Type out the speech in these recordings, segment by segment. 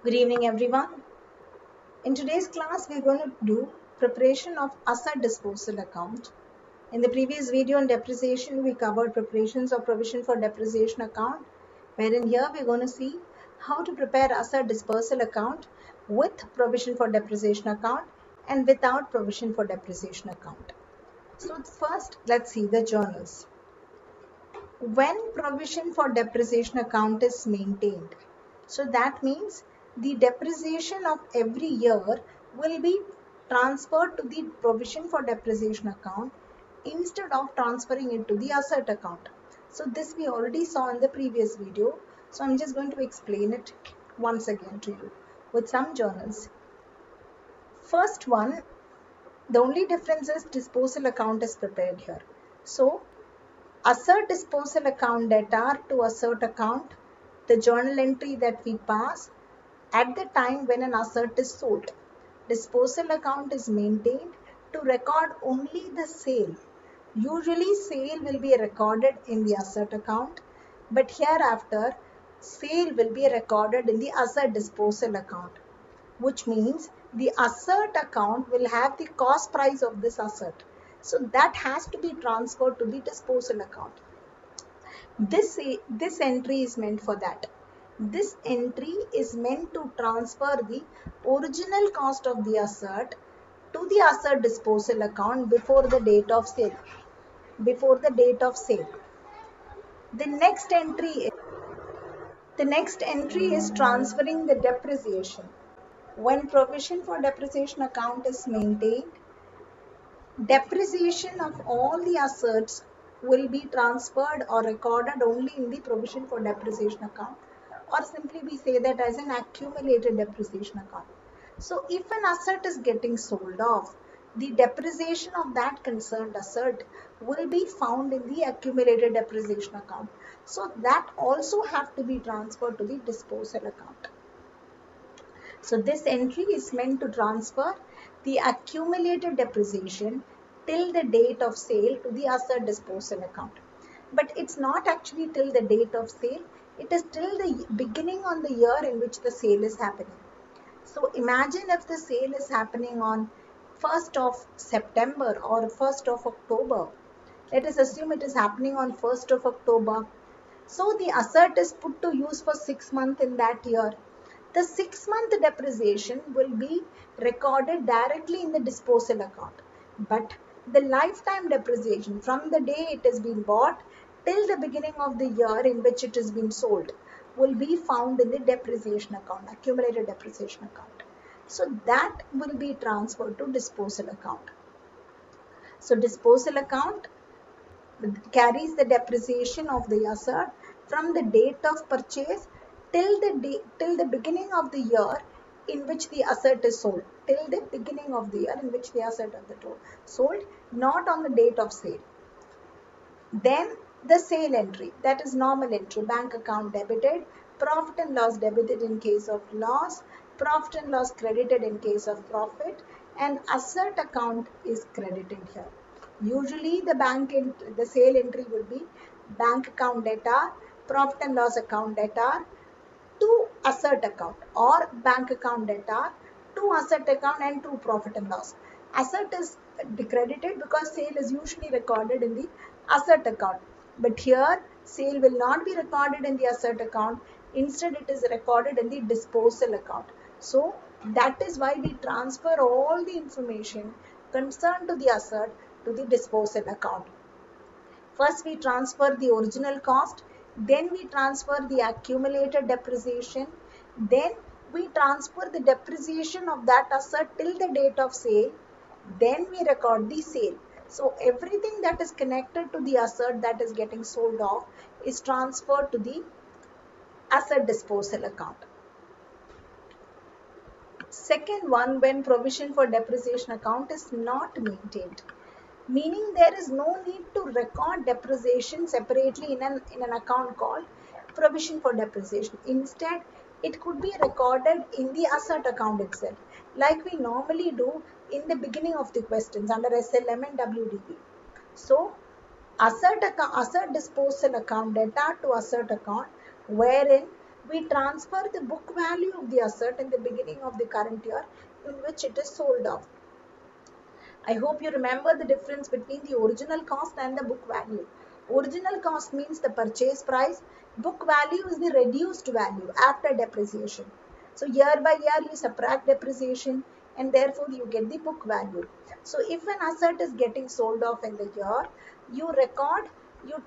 Good evening, everyone. In today's class, we're going to do preparation of asset disposal account. In the previous video on depreciation, we covered preparations of provision for depreciation account, wherein here we're going to see how to prepare asset disposal account with provision for depreciation account and without provision for depreciation account. So first, let's see the journals. When provision for depreciation account is maintained, so that means the depreciation of every year will be transferred to the provision for depreciation account instead of transferring it to the asset account. So this we already saw in the previous video, so I'm just going to explain it once again to you with some journals. First one, the only difference is disposal account is prepared here. So asset disposal account debtor to asset account, the journal entry that we pass at the time when an asset is sold. Disposal account is maintained to record only the sale. Usually sale will be recorded in the asset account, but hereafter sale will be recorded in the asset disposal account, which means the asset account will have the cost price of this asset. So that has to be transferred to the disposal account. This entry is meant for that. This entry is meant to transfer the original cost of the asset to the asset disposal account before the date of sale. Before the date of sale. The next entry is transferring the depreciation. When provision for depreciation account is maintained, depreciation of all the assets will be transferred or recorded only in the provision for depreciation account, or simply we say that as an accumulated depreciation account. So if an asset is getting sold off, the depreciation of that concerned asset will be found in the accumulated depreciation account. So that also have to be transferred to the disposal account. So this entry is meant to transfer the accumulated depreciation till the date of sale to the asset disposal account. But it's not actually till the date of sale, it is till the beginning on the year in which the sale is happening. So imagine if the sale is happening on 1st of September or 1st of October. Let us assume it is happening on 1st of October. So the asset is put to use for 6 months in that year. The 6-month depreciation will be recorded directly in the disposal account. But the lifetime depreciation from the day it has been bought till the beginning of the year in which it has been sold will be found in the depreciation account, accumulated depreciation account. So that will be transferred to disposal account. So disposal account carries the depreciation of the asset from the date of purchase till the beginning of the year in which the asset is sold, till the beginning of the year in which the asset is sold, not on the date of sale. Then the sale entry, that is normal entry, bank account debited, profit and loss debited in case of loss, profit and loss credited in case of profit, and asset account is credited here. Usually the sale entry will be bank account debtor, profit and loss account debtor to asset account, or bank account debtor to asset account and to profit and loss. Asset is credited because sale is usually recorded in the asset account. But here sale will not be recorded in the asset account. Instead it is recorded in the disposal account. So that is why we transfer all the information concerned to the asset to the disposal account. First we transfer the original cost, then we transfer the accumulated depreciation, then we transfer the depreciation of that asset till the date of sale, then we record the sale. So everything that is connected to the asset that is getting sold off is transferred to the asset disposal account. Second one, when provision for depreciation account is not maintained, meaning there is no need to record depreciation separately in an account called provision for depreciation. Instead, it could be recorded in the asset account itself, like we normally do in the beginning of the questions under SLM and WDP. So, asset disposal account debtor to asset account, wherein we transfer the book value of the asset in the beginning of the current year in which it is sold off. I hope you remember the difference between the original cost and the book value. Original cost means the purchase price. Book value is the reduced value after depreciation. So year by year you subtract depreciation and therefore you get the book value. So if an asset is getting sold off in the year, you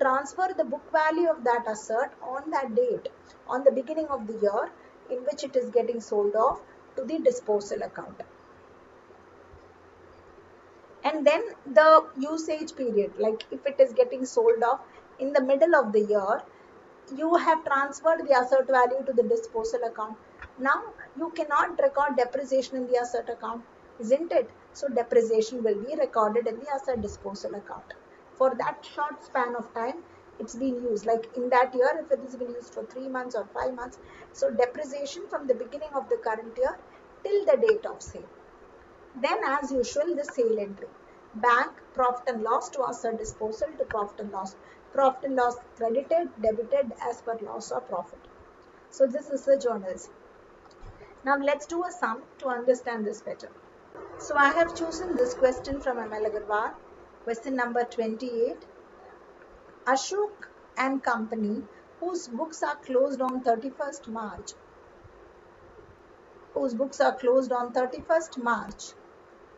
transfer the book value of that asset on that date, on the beginning of the year in which it is getting sold off to the disposal account. And then the usage period, like if it is getting sold off in the middle of the year, you have transferred the asset value to the disposal account. Now you cannot record depreciation in the asset account, isn't it? So depreciation will be recorded in the asset disposal account. For that short span of time it's been used, like in that year if it has been used for 3 months or 5 months, so depreciation from the beginning of the current year till the date of sale. Then as usual, the sale entry. Bank profit and loss to asset disposal to profit and loss. Profit and loss credited, debited as per loss or profit. So this is the journals. Now let's do a sum to understand this better. So I have chosen this question from ML Agarwal. Question number 28. Ashok and Company, whose books are closed on 31st March,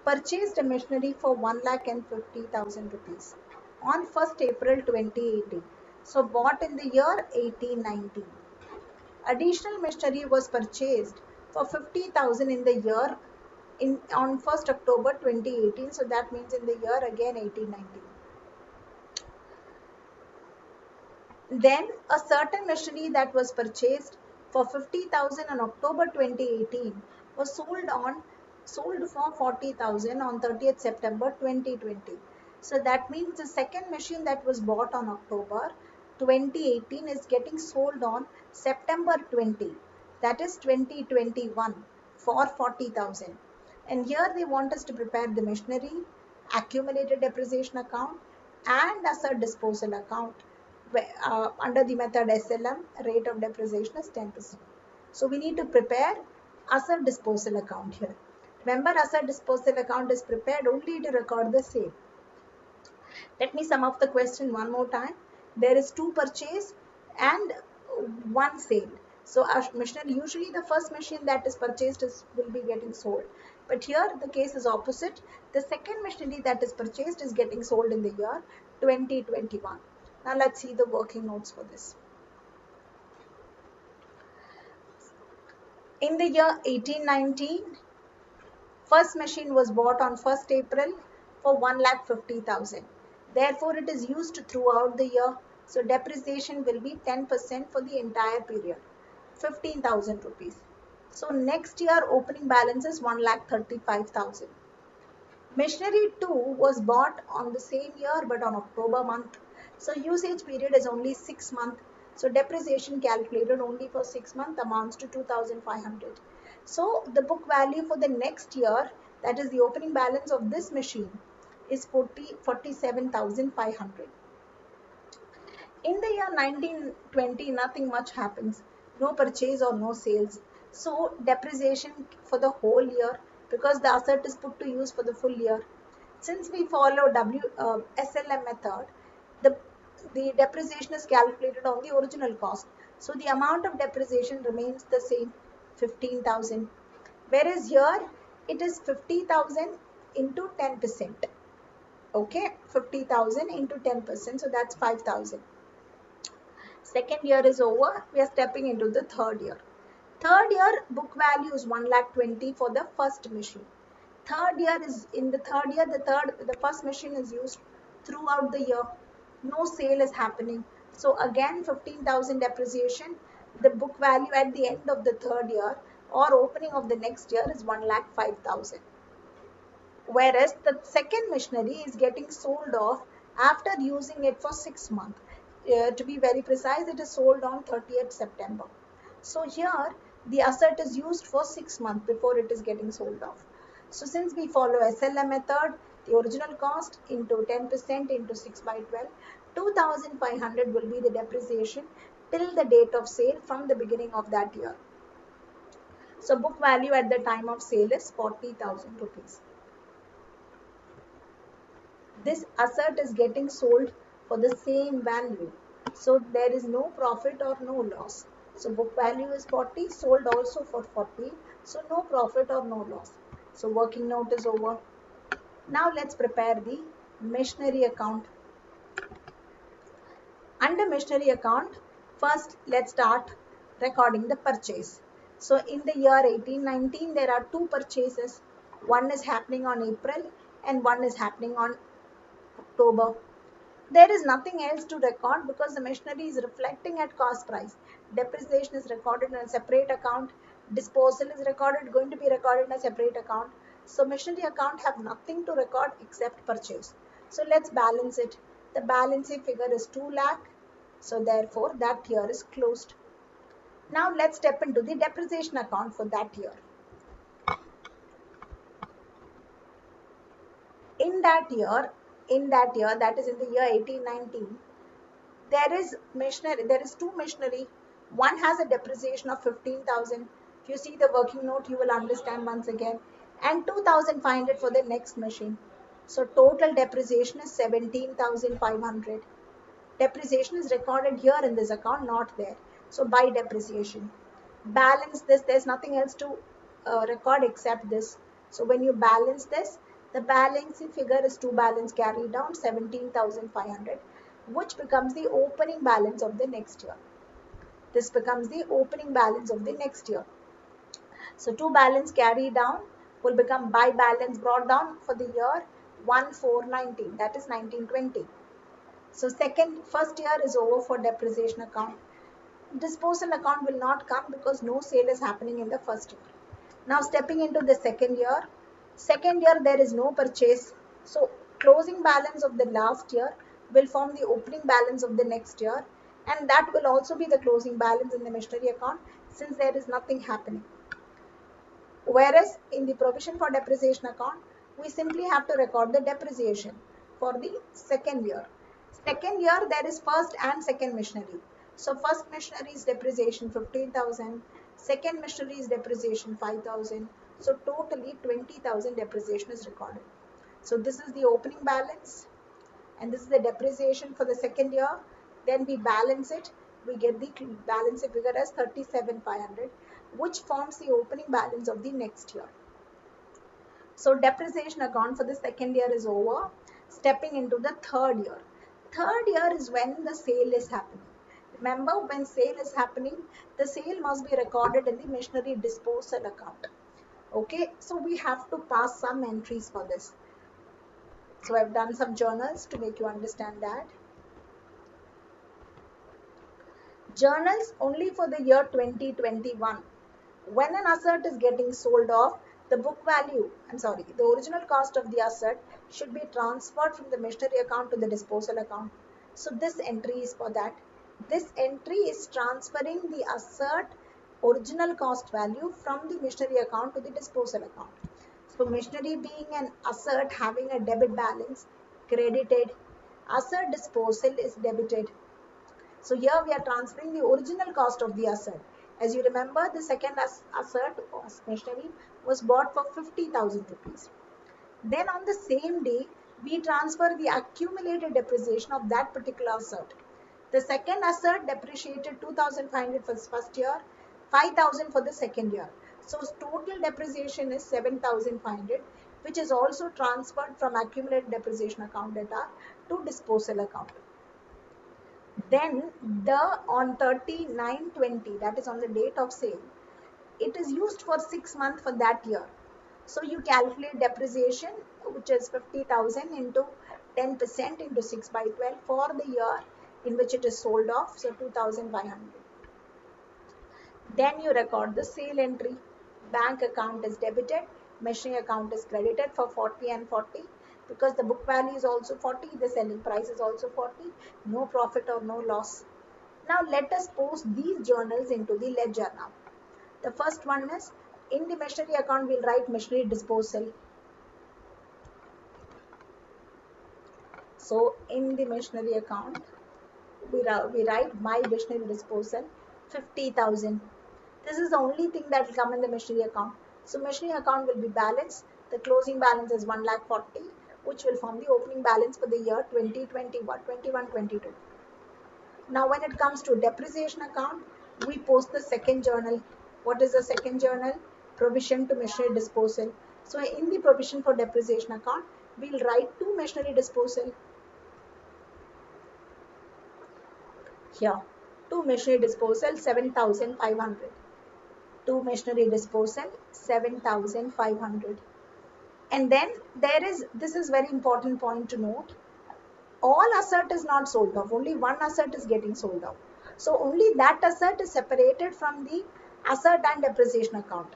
purchased a machinery for 1,50,000 rupees on 1st April 2018. So bought in the year 1890. Additional machinery was purchased for 50,000 in the year on 1st October 2018. So that means in the year again 1890. Then a certain machinery that was purchased for 50,000 on October 2018 was sold for 40,000 on 30th September 2020. So that means the second machine that was bought on October 2018 is getting sold on September 20, that is 2021, for 40,000. And here they want us to prepare the machinery, accumulated depreciation account and asset disposal account. Under the method SLM, rate of depreciation is 10%. So we need to prepare asset disposal account here. Remember, asset disposal account is prepared only to record the sale. Let me sum up the question one more time. There is 2 purchase and 1 sale. So machinery, usually the first machine that is purchased will be getting sold. But here the case is opposite. The second machinery that is purchased is getting sold in the year 2021. Now let's see the working notes for this. In the year 1819, first machine was bought on 1st April for 1,50,000. Therefore, it is used throughout the year. So depreciation will be 10% for the entire period, 15,000 rupees. So next year opening balance is 1,35,000. Machinery 2 was bought on the same year but on October month. So usage period is only 6 months. So depreciation calculated only for 6 months amounts to 2,500. So the book value for the next year, that is the opening balance of this machine, is 47,500. In the year 1920, nothing much happens. No purchase or no sales. So depreciation for the whole year, because the asset is put to use for the full year. Since we follow SLM method, the depreciation is calculated on the original cost. So the amount of depreciation remains the same, 15,000. Whereas here it is 50,000 into 10%. Okay, 50,000 into 10%. So that's 5,000. Second year is over. We are stepping into the third year. Third year book value is 1,20,000 for the first machine. The first machine is used throughout the year. No sale is happening. So again 15,000 depreciation. The book value at the end of the third year or opening of the next year is 1,05,000. Whereas the second machinery is getting sold off after using it for 6 months. To be very precise, it is sold on 30th September. So here the asset is used for 6 months before it is getting sold off. So since we follow SLM method, the original cost into 10% into 6 by 12, 2,500 will be the depreciation till the date of sale from the beginning of that year. So book value at the time of sale is 40,000 rupees. This asset is getting sold for the same value. So there is no profit or no loss. So book value is 40, sold also for 40. So no profit or no loss. So working note is over. Now let's prepare the machinery account. Under machinery account, first let's start recording the purchase. So in the year 1819, there are two purchases. One is happening on April and one is happening on October. There is nothing else to record because the machinery is reflecting at cost price. Depreciation is recorded in a separate account. Disposal is going to be recorded in a separate account. So machinery account have nothing to record except purchase. So let's balance it. The balancing figure is 2 lakh. So therefore that year is closed. Now let's step into the depreciation account for that year. In that year, that is in the year 1819, there is two machinery. One has a depreciation of 15,000. If you see the working note, you will understand once again. And 2,500 for the next machine. So total depreciation is 17,500. Depreciation is recorded here in this account, not there. So by depreciation. Balance this, there's nothing else to record except this. So when you balance this, the balancing figure is to balance carried down 17,500, which becomes the opening balance of the next year. This becomes the opening balance of the next year. So to balance carried down will become by balance brought down for the year 1419, that is 1920. So first year is over for depreciation account. Disposal account will not come because no sale is happening in the first year. Now stepping into the second year. Second year there is no purchase. So closing balance of the last year will form the opening balance of the next year, and that will also be the closing balance in the machinery account since there is nothing happening. Whereas in the provision for depreciation account, we simply have to record the depreciation for the second year. Second year there is first and second machinery. So first machinery is depreciation 15,000, second machinery is depreciation 5,000. So totally 20,000 depreciation is recorded. So this is the opening balance and this is the depreciation for the second year. Then we balance it, we get the balance figure as 37,500, which forms the opening balance of the next year. So depreciation account for the second year is over. Stepping into the third year. Third year is when the sale is happening. Remember, when sale is happening, the sale must be recorded in the machinery disposal account. Okay, so we have to pass some entries for this. So I've done some journals to make you understand that. Journals only for the year 2021. When an asset is getting sold off, the the original cost of the asset should be transferred from the machinery account to the disposal account. So this entry is for that. This entry is transferring the asset original cost value from the machinery account to the disposal account. So machinery being an asset having a debit balance, credited. Asset disposal is debited. So here we are transferring the original cost of the asset. As you remember, the second asset machinery was bought for 50,000 rupees. Then on the same day, we transfer the accumulated depreciation of that particular asset. The second asset depreciated 2,500 for the first year, 5,000 for the second year. So total depreciation is 7,500, which is also transferred from accumulated depreciation account data to disposal account. Then on 39/20, that is on the date of sale, it is used for 6 months for that year. So you calculate depreciation, which is 50,000 into 10% into 6 by 12 for the year in which it is sold off, so 2,500. Then you record the sale entry. Bank account is debited, machinery account is credited for 40 and 40. Because the book value is also 40, the selling price is also 40, no profit or no loss. Now let us post these journals into the ledger now. The first one is, in the machinery account, we'll write machinery disposal. So in the machinery account, we write my machinery disposal 50,000. This is the only thing that will come in the machinery account. So machinery account will be balanced. The closing balance is 1,40,000, which will form the opening balance for the year 2021, 22. Now when it comes to depreciation account, we post the second journal. What is the second journal? Provision to machinery disposal. So in the provision for depreciation account, we'll write to machinery disposal. Here, to machinery disposal 7,500. To machinery disposal 7,500. And then this is very important point to note. All asset is not sold off, only one asset is getting sold off. So only that asset is separated from the asset and depreciation account.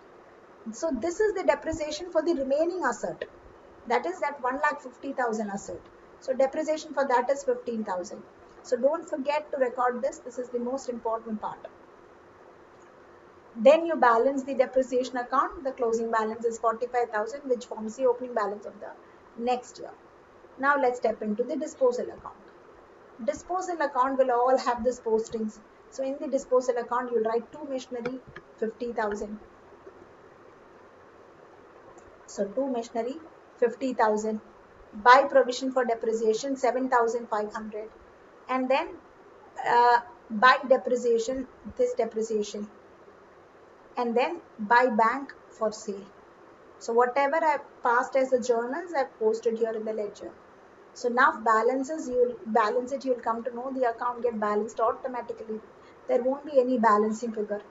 So this is the depreciation for the remaining asset. That is that 1,50,000 asset. So depreciation for that is 15,000. So don't forget to record this. This is the most important part. Then you balance the depreciation account. The closing balance is 45,000, which forms the opening balance of the next year. Now let's step into the disposal account. Disposal account will all have this postings. So in the disposal account, you'll write to machinery 50,000. So to machinery 50,000. By provision for depreciation 7,500. And then by depreciation, this depreciation. And then by bank for sale. So whatever I've passed as the journals, I've posted here in the ledger. So now balances, you'll balance it, you'll come to know the account get balanced automatically. There won't be any balancing figure.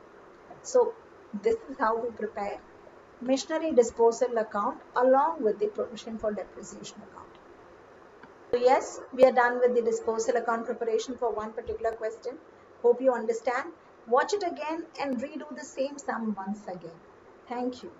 So this is how we prepare machinery disposal account along with the provision for depreciation account. So yes, we are done with the disposal account preparation for one particular question. Hope you understand. Watch it again and redo the same sum once again. Thank you.